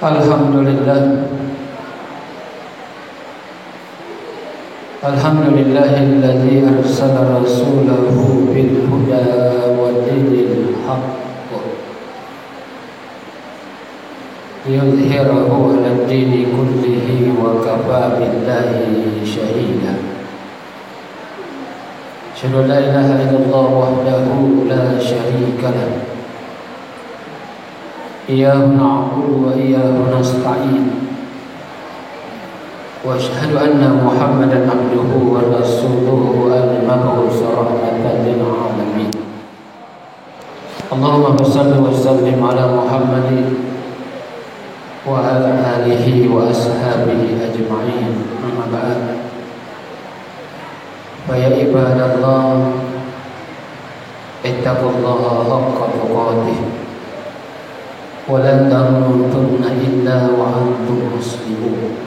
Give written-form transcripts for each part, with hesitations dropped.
Alhamdulillah Alhamdulillahilladzi arsala rasulahu bil huda wa dinil haqq liyudhhirahu 'alad dini kullihi wa kafaa billahi shahida. Asyhadu an la ilaha illallah wahdahu la syarika lahu iyyahu na'budu wa iyyahu nasta'in wa asyhadu anna Muhammadan abduhu wa rasuluhu al-mab'uts rahmatan lil alamin. Allahumma shalli wa sallim ala Muhammadin wa ala alihi wa ashabihi ajma'in. Amma ba'd. Fa ya ibadallah ittaqullaha haqqa tuqatih wa la tamutunna illa wa antum muslimun.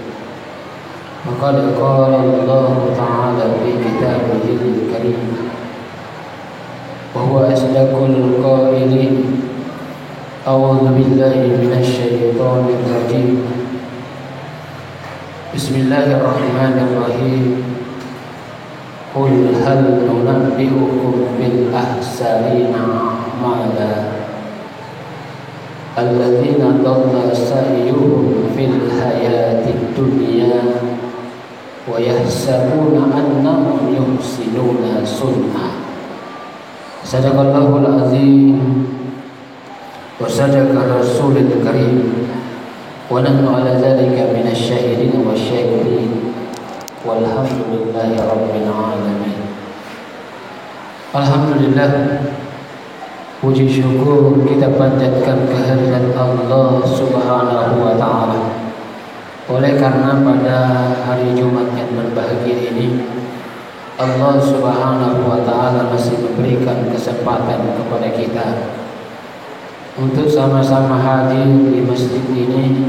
Faqad qala Allah ta'ala fi kitabihil karim wa huwa asdaqul qailin. A'udzu billahi minasy syaithanir rajim. Bismillahirrahmanirrahim. Qul hal nunabbi'ukum bil ahsarina a'mala alladzina dhalla sa'yuhum fil hayatid dunya wa yahsabuna annahum yuhsinuna sun'a. Sadaqallahul azim wa sadaqa rasulul karim wa nahnu ala dzalika minasy syahidin wasyakirin walhamdulillahi rabbil alamin. Alhamdulillah, puji syukur kita panjatkan kehadirat Allah Subhanahu wa taala. Oleh karena pada hari Jumat yang berbahagia ini Allah Subhanahu wa taala masih memberikan kesempatan kepada kita untuk sama-sama hadir di masjid ini.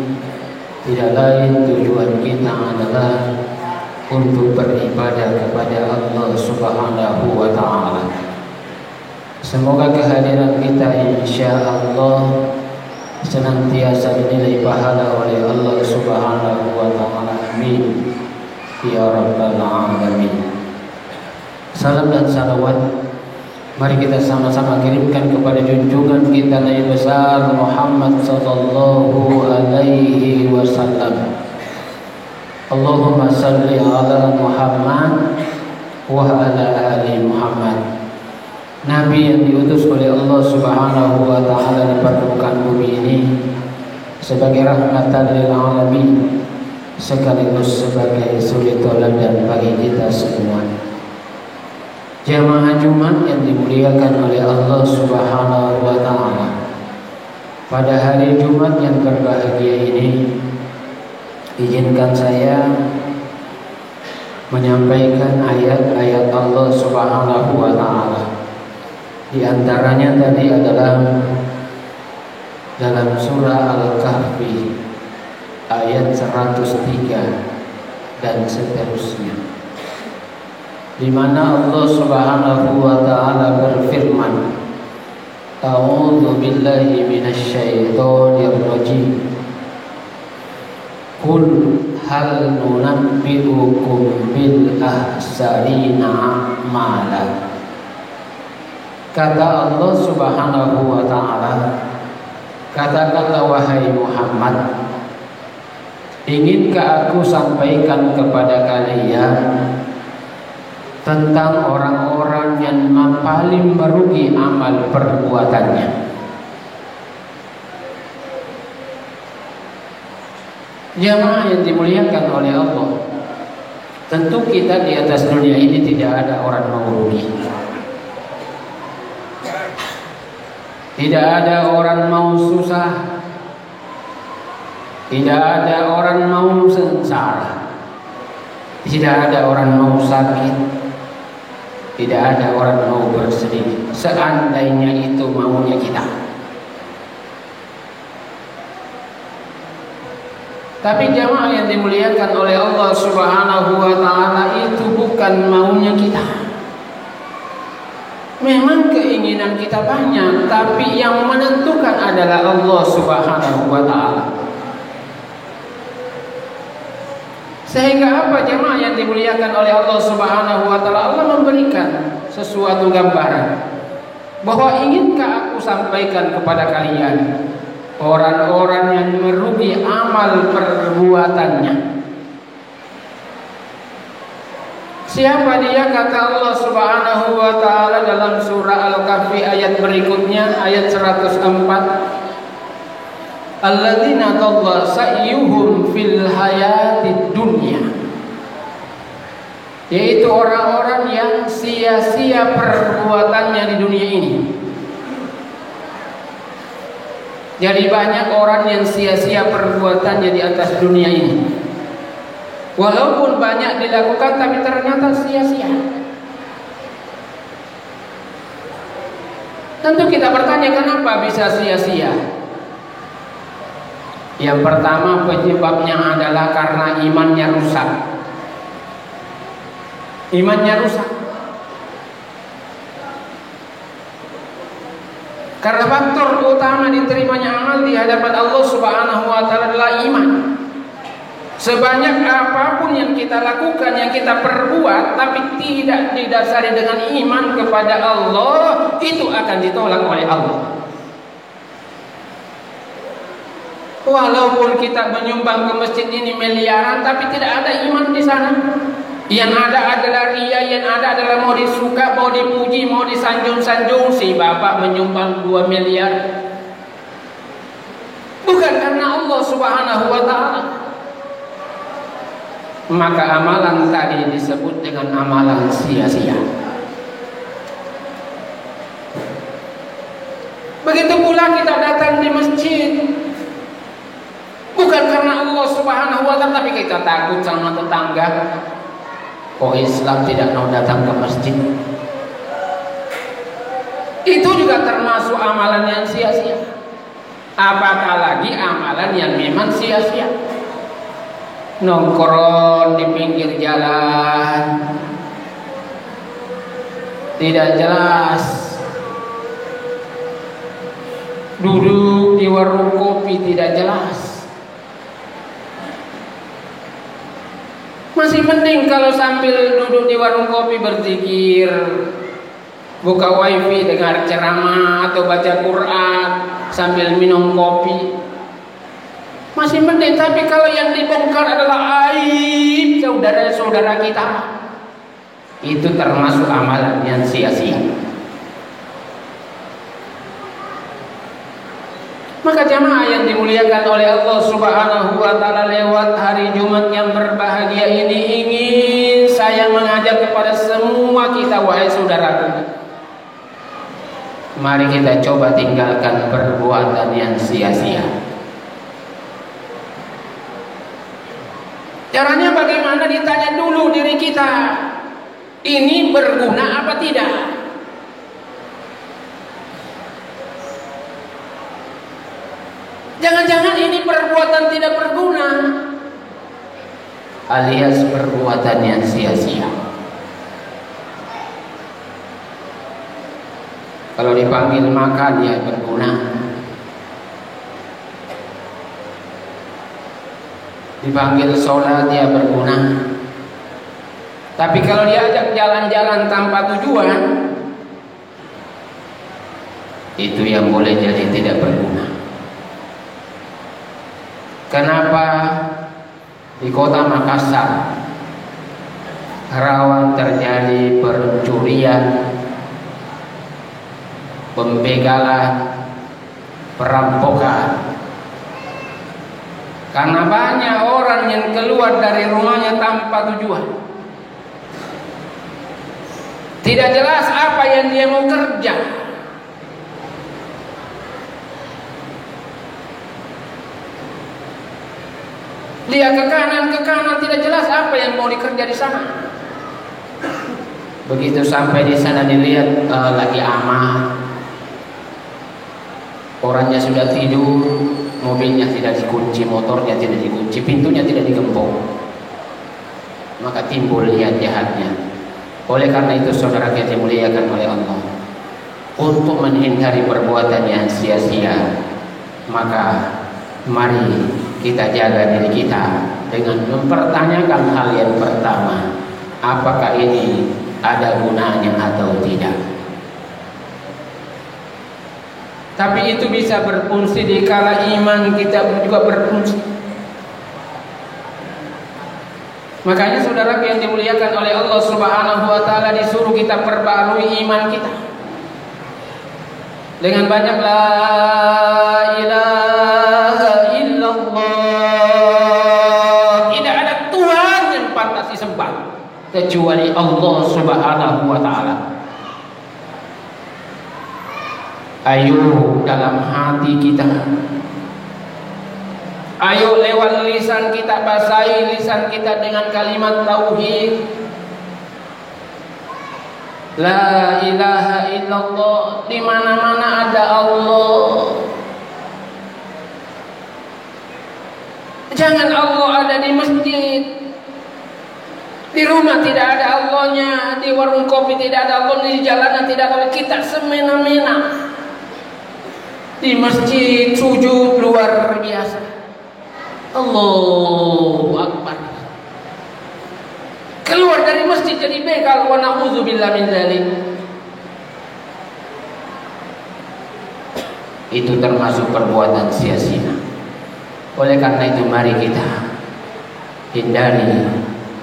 Tidak lain tujuan kita adalah untuk beribadah kepada Allah Subhanahu wa taala. Semoga kehadiran kita insyaallah senantiasa dinilai pahala oleh Allah Subhanahu wa taala. Amin ya rabbal alamin. Salam dan salawat mari kita sama-sama kirimkan kepada junjungan kita Nabi besar Muhammad sallallahu alaihi wasallam. Allahumma salli ala Muhammad wa ala ali Muhammad. Nabi yang diutus oleh Allah Subhanahu wa taala di permukaan bumi ini sebagai rahmatan lil alamin sekaligus sebagai suri teladan bagi kita semua. Jamaah Jumat yang dimuliakan oleh Allah Subhanahu wa taala. Pada hari Jumat yang berbahagia ini, izinkan saya menyampaikan ayat-ayat Allah Subhanahu wa taala. Di antaranya tadi adalah dalam surah Al-Kahfi ayat 103 dan seterusnya, di mana Allah Subhanahu wa taala berfirman, A'udzu billahi minasy syaithanir rajim. Qul hal nunabbi'ukum bil ahsarina a'mala. Kata Allah Subhanahu wa taala, katakanlah wahai Muhammad, inginkah aku sampaikan kepada kalian tentang orang-orang yang paling merugi amal perbuatannya? Jamaah yang dimuliakan oleh Allah, tentu kita di atas dunia ini tidak ada orang mau rugi. Tidak ada orang mau susah. Tidak ada orang mau sengsara. Tidak ada orang mau sakit. Tidak ada orang mau bersedih. Seandainya itu maunya kita. Tapi jamaah yang dimuliakan oleh Allah Subhanahu wa taala, itu bukan maunya kita. Memang keinginan kita banyak, tapi yang menentukan adalah Allah Subhanahu wa taala. Sehingga apa jemaah yang dimuliakan oleh Allah Subhanahu wa taala, Allah memberikan sesuatu gambaran bahwa inkah aku sampaikan kepada kalian orang-orang yang merugi amal perbuatannya. Siapa dia? Kata Allah Subhanahu wa taala dalam surah Al-Kahfi ayat berikutnya, ayat 104. Alladzina dhalla sa'yuhum fil hayatid dunya, yaitu orang-orang yang sia-sia perbuatannya di dunia ini. Jadi banyak orang yang sia-sia perbuatannya di atas dunia ini. Walaupun banyak dilakukan, tapi ternyata sia-sia. Tentu kita bertanya, kenapa bisa sia-sia? Yang pertama, penyebabnya adalah karena imannya rusak. Imannya rusak. Karena faktor utama diterimanya amal di hadapan Allah Subhanahu wa taala adalah iman. Sebanyak apapun yang kita lakukan, yang kita perbuat, tapi tidak didasari dengan iman kepada Allah, itu akan ditolak oleh Allah. Walaupun kita menyumbang ke masjid ini miliaran, tapi tidak ada iman di sana. Yang ada adalah ria, yang ada adalah mau disuka, mau dipuji, mau disanjung-sanjung. Si bapak menyumbang 2 miliar. Bukan karena Allah Subhanahu wa ta'ala. Maka amalan tadi disebut dengan amalan sia-sia. Begitu pula kita datang di masjid, bukan karena Allah Subhanahu wa ta'ala, tapi kita takut sama tetangga. Oh, Islam tidak mau datang ke masjid. Itu juga termasuk amalan yang sia-sia. Apatah lagi amalan yang memang sia-sia. Nongkrong di pinggir jalan, tidak jelas. Duduk di warung kopi, tidak jelas. Masih mending kalau sambil duduk di warung kopi berzikir, buka wifi, dengar ceramah atau baca Quran sambil minum kopi. Masih mending. Tapi kalau yang dibongkar adalah aib saudara-saudara kita, itu termasuk amalan yang sia-sia. Maka jamaah yang dimuliakan oleh Allah Subhanahu wa ta'ala, lewat hari Jumat yang berbahagia ini ingin saya mengajak kepada semua kita, wahai saudaraku, mari kita coba tinggalkan perbuatan yang sia-sia. Caranya bagaimana? Ditanya dulu diri kita, ini berguna apa tidak? Jangan-jangan ini perbuatan tidak berguna, alias perbuatan yang sia-sia. Kalau dipanggil makan ya berguna, dipanggil sholat ya berguna. Tapi kalau diajak jalan-jalan tanpa tujuan, itu yang boleh jadi tidak berguna. Kenapa di kota Makassar rawan terjadi pencurian, pembegalan, perampokan? Karena banyak orang yang keluar dari rumahnya tanpa tujuan. Tidak jelas apa yang dia mau kerja. Dia ke kanan, tidak jelas apa yang mau dikerja di sana. Begitu sampai di sana dilihat lagi aman, orangnya sudah tidur, mobilnya tidak dikunci, motornya tidak dikunci, pintunya tidak digembok, maka timbul niat jahatnya. Oleh karena itu saudara kita dimuliakan oleh Allah, untuk menghindari perbuatan yang sia-sia, maka mari kita jaga diri kita dengan mempertanyakan hal yang pertama, apakah ini ada gunanya atau tidak. Tapi itu bisa berfungsi dikala iman kita juga berfungsi. Makanya saudara yang dimuliakan oleh Allah Subhanahu wa taala, disuruh kita perbarui iman kita dengan banyak la ilaha illallah. Tidak ada Tuhan yang pantas disembah kecuali Allah Subhanahu wa taala. Ayo dalam hati kita, ayo lewat lisan kita, basahi lisan kita dengan kalimat tauhid. La ilaha illallah. Di mana-mana ada Allah. Jangan Allah ada di masjid, di rumah tidak ada Allahnya, di warung kopi tidak ada Allah, di jalanan tidak ada Allah. Kita semena-mena. Di masjid sujud luar biasa. Allahu Akbar. Keluar dari masjid jadi begal, wa na'udzubillah min dzalik. Itu termasuk perbuatan sia-sia. Oleh karena itu mari kita hindari,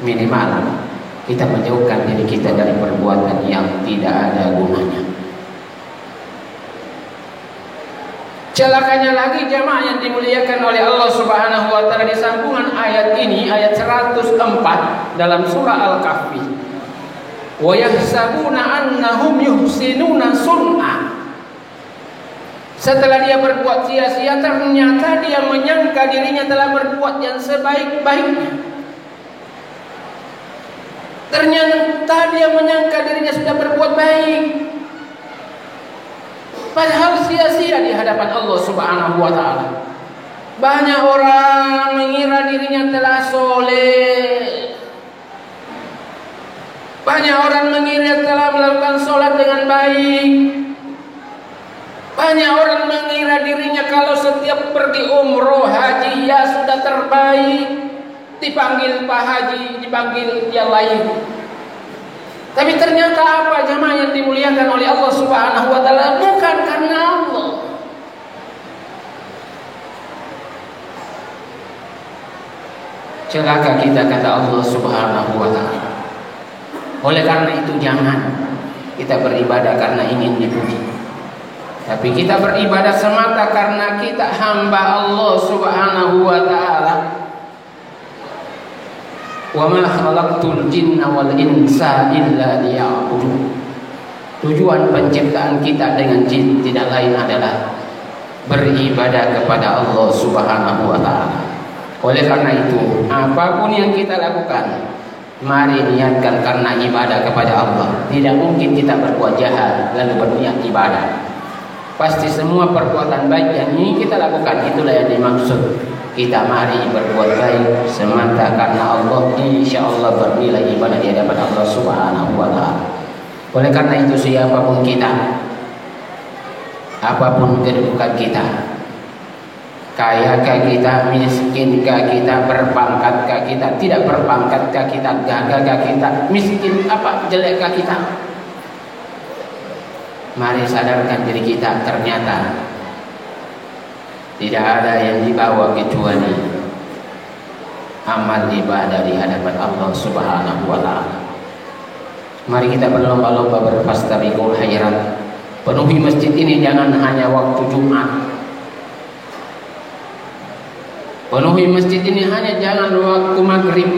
minimal kita menjauhkan diri kita dari perbuatan yang tidak ada gunanya. Celakanya lagi jamaah yang dimuliakan oleh Allah Subhanahu wa taala, di sambungan ayat ini, ayat 104 dalam surah Al-Kahfi. Wa yahsabuna annahum yuhsinuna sun'a. Setelah dia berbuat sia-sia, ternyata dia menyangka dirinya telah berbuat yang sebaik-baiknya. Ternyata dia menyangka dirinya sudah berbuat baik, padahal sia-sia di hadapan Allah Subhanahu wa taala. Banyak orang mengira dirinya telah soleh. Banyak orang mengira telah melakukan sholat dengan baik. Banyak orang mengira dirinya kalau setiap pergi umroh haji ya sudah terbaik. Dipanggil Pak Haji, dipanggil yang lain. Tapi ternyata apa jemaah yang dimuliakan oleh Allah Subhanahu wa taala? Bukan karena Allah. Celaka kita, kata Allah Subhanahu wa taala. Oleh karena itu jangan kita beribadah karena ingin dipuji, tapi kita beribadah semata karena kita hamba Allah Subhanahu wa taala. Wa ma khalaqtul jinna wal insa illa liya'budun. Tujuan penciptaan kita dengan jin tidak lain adalah beribadah kepada Allah Subhanahu wa taala. Oleh karena itu, apapun yang kita lakukan, mari niatkan karena ibadah kepada Allah. Tidak mungkin kita berbuat jahat lalu berniat ibadah. Pasti semua perbuatan baik yang ingin kita lakukan, itulah yang dimaksud. Kita mari berbuat baik semata karena Allah, insya Allah bernilai ibadah di hadapan Allah Subhanahu wa taala. Oleh karena itu siapapun kita, apapun kedudukan kita, kayakah kita, miskinkah kita, berpangkatkah kita, tidak berpangkatkah kita, gagahkah kita, miskin apa, jelekkah kita, mari sadarkan diri kita, ternyata tidak ada yang dibawa kecuali amal ibadah di hadapan Allah Subhanahu wa taala. Mari kita berlomba-lomba berfastabiqul khairat. Penuhi masjid ini jangan hanya waktu Jumat. Penuhi masjid ini jangan waktu maghrib.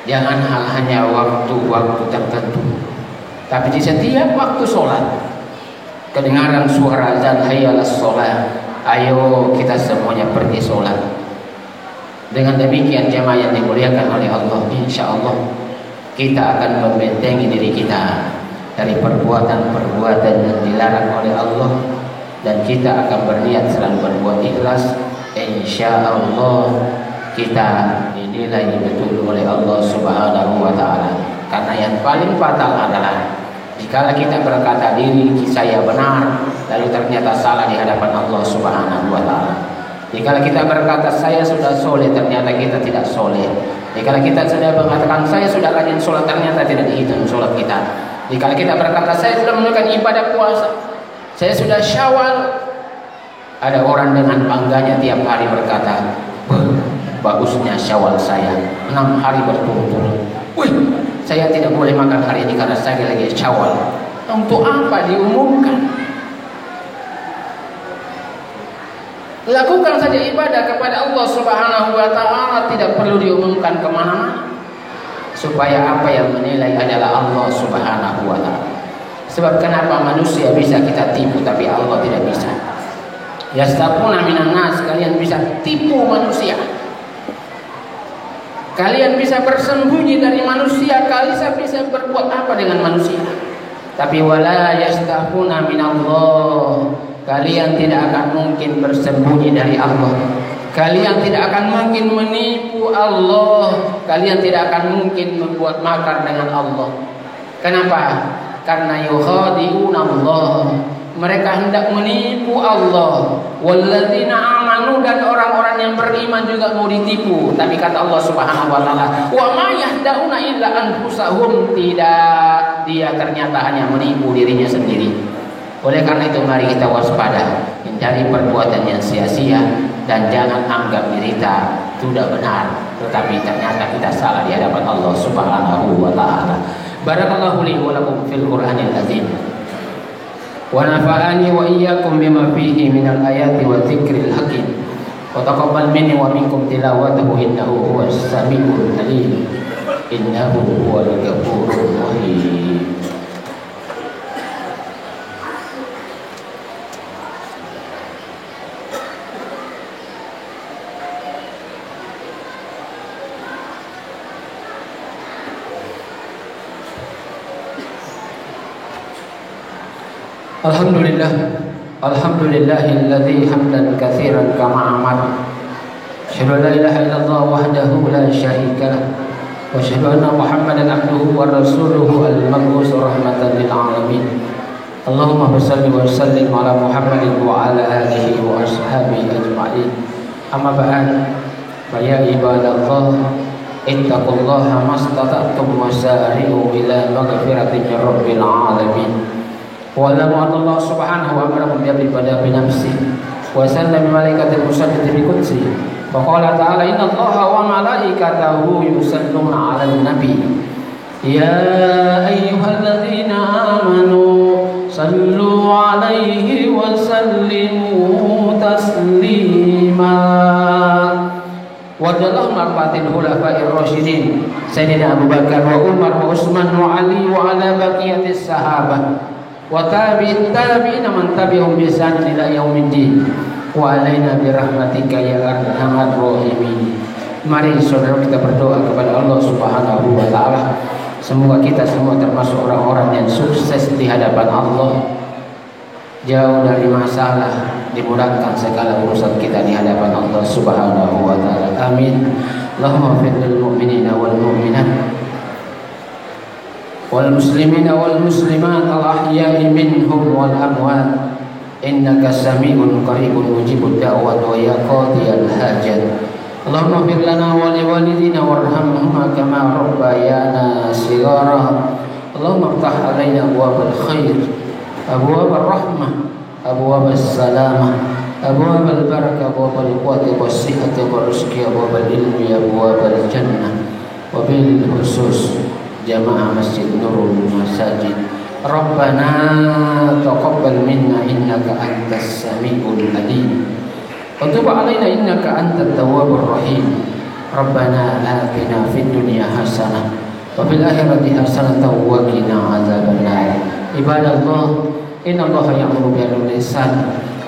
Jangan hanya waktu-waktu tertentu, tapi di setiap waktu sholat. Kedengaran suara azan hayya 'alas sholat, ayo kita semuanya pergi sholat. Dengan demikian jemaah yang dimuliakan oleh Allah, insya Allah kita akan membentengi diri kita dari perbuatan-perbuatan yang dilarang oleh Allah, dan kita akan berniat selalu berbuat ikhlas. Insya Allah kita dinilai betul oleh Allah Subhanahu wa taala. Karena yang paling fatal adalah jika kita berkata diri saya benar lalu ternyata salah di hadapan Allah Subhanahu wa taala. Jika kita berkata saya sudah soleh, ternyata kita tidak soleh. Jika kita sudah mengatakan saya sudah rajin sholat, ternyata tidak dihitung sholat kita. Jika kita berkata saya sudah melakukan ibadah puasa, saya sudah Syawal, ada orang dengan bangganya tiap hari berkata, bagusnya Syawal saya 6 hari berturut-turut. Wih, saya tidak boleh makan hari ini karena saya lagi Syawal. Untuk apa diumumkan? Lakukan saja ibadah kepada Allah Subhanahu wa ta'ala, tidak perlu diumumkan kemana-mana. Supaya apa yang menilai adalah Allah Subhanahu wa ta'ala. Sebab kenapa manusia bisa kita tipu tapi Allah tidak bisa? Yastaquna minan nas, kalian bisa tipu manusia. Kalian bisa bersembunyi dari manusia, kalian bisa berbuat apa dengan manusia. Tapi wala yastaquna minallah, kalian tidak akan mungkin bersembunyi dari Allah. Kalian tidak akan mungkin menipu Allah. Kalian tidak akan mungkin membuat makar dengan Allah. Kenapa? Karena yukhadi'una Allah, mereka hendak menipu Allah. Walladzina amanu, dan orang-orang yang beriman juga mau ditipu. Tapi kata Allah Subhanahu wa ta'ala, wa ma yahda'una illa anfusahum, tidak, dia ternyata hanya menipu dirinya sendiri. Oleh karena itu mari kita waspada, hindari perbuatan yang sia-sia, dan jangan anggap diri kita sudah benar tetapi ternyata kita salah di hadapan Allah Subhanahu wa ta'ala. Barakallahu li wa lakum fil Qur'anil azim. Wa nafa'ani wa iyyakum bima fihi minal ayati wa dzikril hakim. Wa taqabbal minni wa minkum tilawatahu innahu huwas samiul alim. Innahu huwal ghafurur rahim. Alhamdulillah, alhamdulillahilladzi hamdan katsiran kama amara. Asyhadu an la ilaha illallah wahdahu la syarika lah. Wa asyhadu anna Muhammadan abduhu wa rasuluhu al-mab'uts rahmatan lil alamin. Allahumma shalli wa sallim ala Muhammadin wa ala alihi wa ashabihi ajma'in. Amma ba'd. Fa ya ibadallah, ittaqullaha mastata'tum wasari'u ila maghfiratin min rabbil alamin. Wa'lamu anna Allah subhanahu wa ta'ala bi'ibadihi bi nafsihi wa sallama bi malaikatil musaddidi bi qudsi. Wa qala ta'ala inna Allaha wa malaikatahu yusalluna 'alan nabi. Ya ayyuhalladzina amanu sallu 'alaihi wa sallimu taslima. Wadallahu marfatil khulafa'ir rasyidin Sayyidina Abu Bakar wa Umar wa Utsman wa Ali wa ala baqiyatis sahabah wa tabi'in man tabi'ahum bi ihsan ila yaumiddin wa alaina bi rahmatika ya arhamar rahimin. Mari saudara kita berdoa kepada Allah Subhanahu wa taala, semoga kita semua termasuk orang-orang yang sukses di hadapan Allah, jauh dari masalah, dimudahkan segala urusan kita di hadapan Allah Subhanahu wa taala. Amin. Allahumma fir lil mu'minina wal mu'minat wal muslimina wal muslimat al ahya'i minhum wal amwat, innaka sami'un qaribun mujibud da'wat wa ya qadiyal hajat. Allahumma fir lana wa li walidina warhamhuma kama rabbayana shighara. Allahumma iftah alaina abwaabal khair, abwaabal rahmah, abwaabal salamah, abwaabal barakah, abwaabal quwwati was sihhati wal rizqi, abwaabal ilmi, abwaabal jannah. Wa bil khusus jamaah Masjid Nurul Masajid. Rabbana taqabbal minna innaka antas samiul alim wa tub alaina innaka antat tawwabur rahim. Rabbana atina fid dunya hasanah wa fil akhirati hasanah wa qina adzabannar. Ibadallah, innallaha ya'muru bil 'adli wal ihsan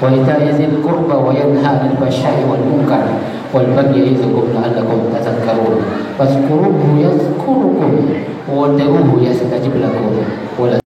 wa ita'i dzil qurba wa yanha 'anil fahsya'i wal munkar wal bagyi ya'idzukum la'allakum tadhakkarun. Fadhkuruhu yadhkurukum wa ud'uuhu yastajib lakum.